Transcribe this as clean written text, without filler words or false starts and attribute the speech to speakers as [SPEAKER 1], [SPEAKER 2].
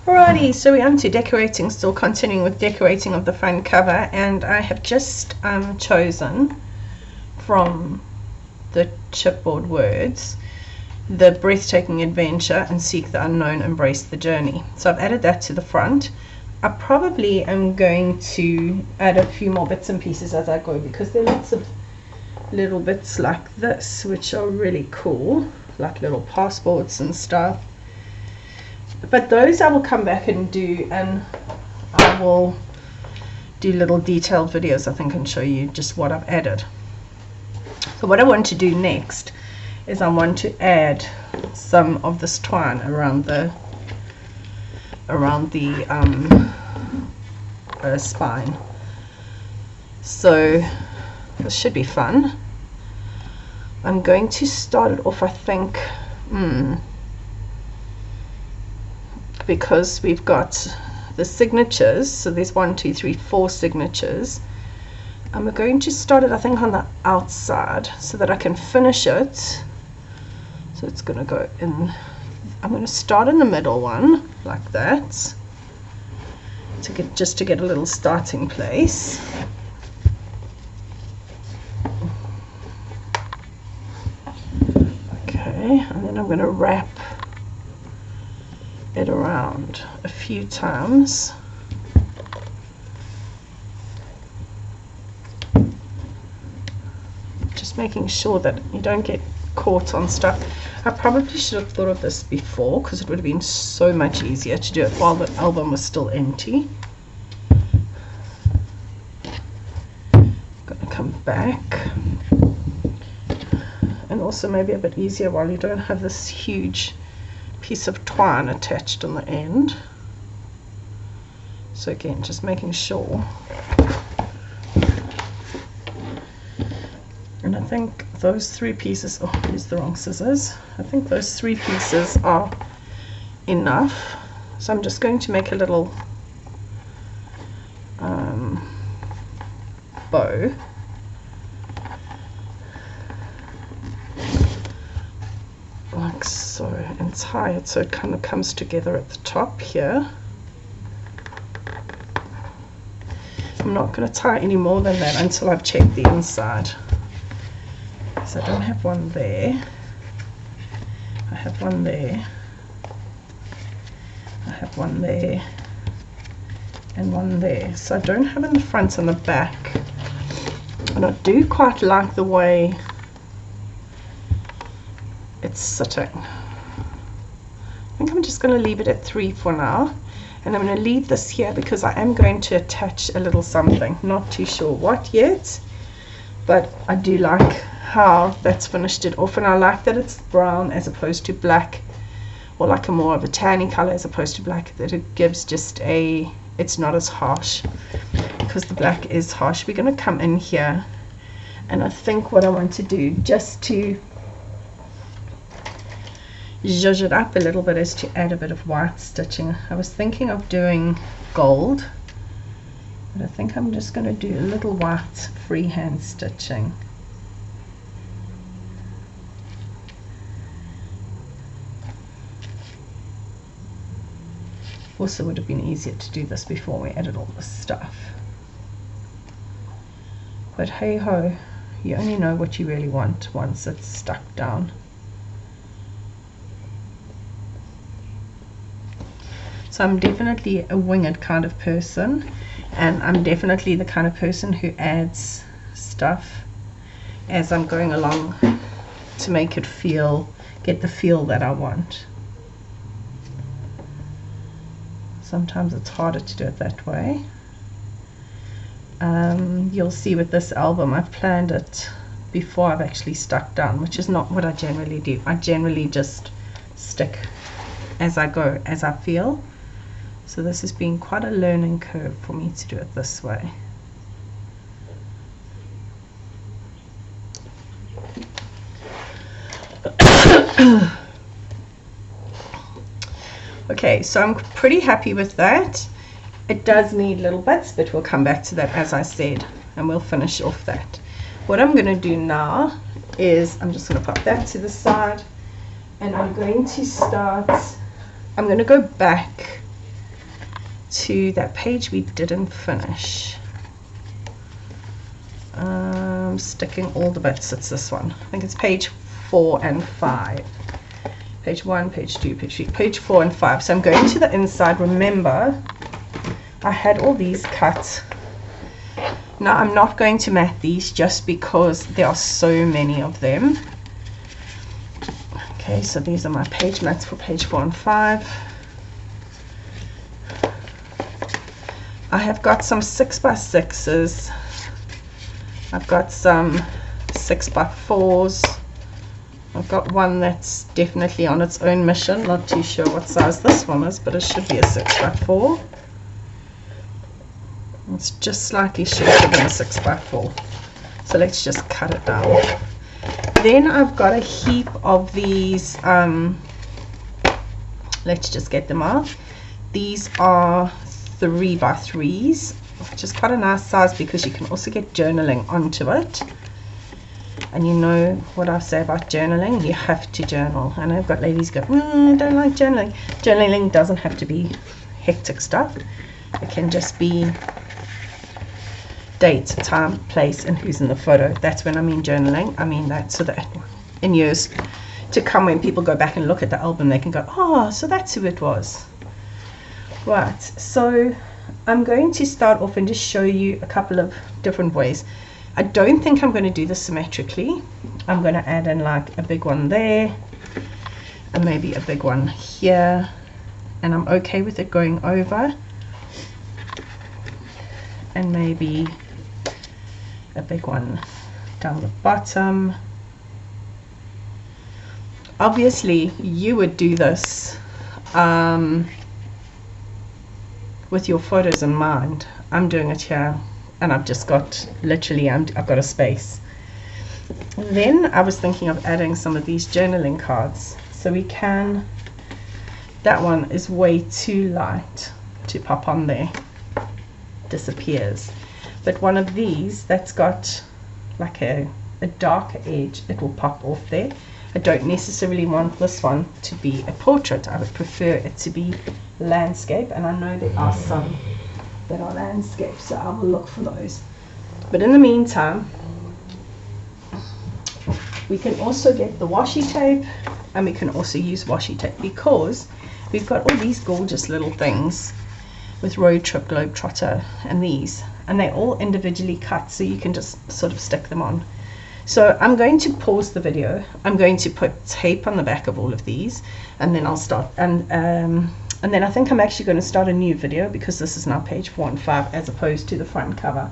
[SPEAKER 1] Alrighty, so we're on to decorating, still continuing with decorating of the front cover, and I have just chosen from the chipboard words the breathtaking adventure and seek the unknown, embrace the journey. So I've added that to the front. I probably am going to add a few more bits and pieces as I go, because there are lots of little bits like this which are really cool, like little passports and stuff. But those I will come back and do, and I will do little detailed videos, I think, and show you just what I've added. So what I want to do next is I want to add some of this twine around the spine. So this should be fun. I'm going to start it off, I think, because we've got the signatures, so there's 1, 2, 3, 4 signatures. I'm going to start it, I think, on the outside so that I can finish it. So it's going to go in. I'm going to start in the middle one like that to get a little starting place. Okay, and then I'm going to wrap it around a few times. Just making sure that you don't get caught on stuff. I probably should have thought of this before, because it would have been so much easier to do it while the album was still empty. Gonna come back, and also maybe a bit easier while you don't have this huge piece of twine attached on the end. So again, just making sure. And I think those 3 pieces, oh, here's the wrong scissors. I think those 3 pieces are enough. So I'm just going to make a little bow. Like so, and tie it so it kind of comes together at the top here. I'm not going to tie any more than that until I've checked the inside. So I don't have one there. I have one there. I have one there. And one there. So I don't have in the front and the back. And I do quite like the way it's sitting. I think I'm just going to leave it at 3 for now, and I'm going to leave this here because I am going to attach a little something, not too sure what yet, but I do like how that's finished it off, and I like that it's brown as opposed to black, or like a more of a tanny color as opposed to black, that it gives just a, it's not as harsh, because the black is harsh. We're going to come in here, and I think what I want to do just to zhuzh it up a little bit is to add a bit of white stitching. I was thinking of doing gold, but I think I'm just going to do a little white freehand stitching. Also would have been easier to do this before we added all this stuff, but hey ho, you only know what you really want once it's stuck down. So I'm definitely a winged kind of person, and I'm definitely the kind of person who adds stuff as I'm going along to make it get the feel that I want. Sometimes it's harder to do it that way. You'll see with this album I've planned it before I've actually stuck down, which is not what I generally do. I generally just stick as I go, as I feel. So this has been quite a learning curve for me to do it this way. Okay, so I'm pretty happy with that. It does need little bits, but we'll come back to that, as I said, and we'll finish off that. What I'm going to do now is I'm just going to pop that to the side, and I'm going to go back to that page we didn't finish. Sticking all the bits. It's this one. I think it's page 4 and 5. Page 1, page 2, page 3, page 4 and 5. So I'm going to the inside. Remember, I had all these cut. Now I'm not going to mat these just because there are so many of them. Okay, so these are my page mats for page 4 and 5. I have got some 6x6s. I've got some 6x4s. I've got one that's definitely on its own mission. Not too sure what size this one is, but it should be a 6x4. It's just slightly shorter than a 6x4. So let's just cut it down. Then I've got a heap of these, let's just get them out. These are 3x3s, which is quite a nice size because you can also get journaling onto it. And you know what I say about journaling, you have to journal. And I've got ladies go, I don't like journaling. Journaling doesn't have to be hectic stuff. It can just be date, time, place, and who's in the photo. That's when I mean journaling. I mean that so that in years to come, when people go back and look at the album, they can go, oh, so that's who it was. Right, so I'm going to start off and just show you a couple of different ways. I don't think I'm going to do this symmetrically. I'm going to add in like a big one there and maybe a big one here, and I'm okay with it going over, and maybe a big one down the bottom. Obviously you would do this with your photos in mind. I'm doing it here and I've just got literally I've got a space. Then I was thinking of adding some of these journaling cards, so we can, that one is way too light to pop on there, disappears, but one of these that's got like a darker edge, it will pop off there. I don't necessarily want this one to be a portrait. I would prefer it to be landscape, and I know there are some that are landscape, so I will look for those. But in the meantime, we can also get the washi tape, and we can also use washi tape because we've got all these gorgeous little things with Road Trip, Globetrotter, and these, and they're all individually cut, so you can just sort of stick them on. So I'm going to pause the video. I'm going to put tape on the back of all of these, and then I'll start, and then I think I'm actually going to start a new video because this is now page 4 and 5 as opposed to the front cover.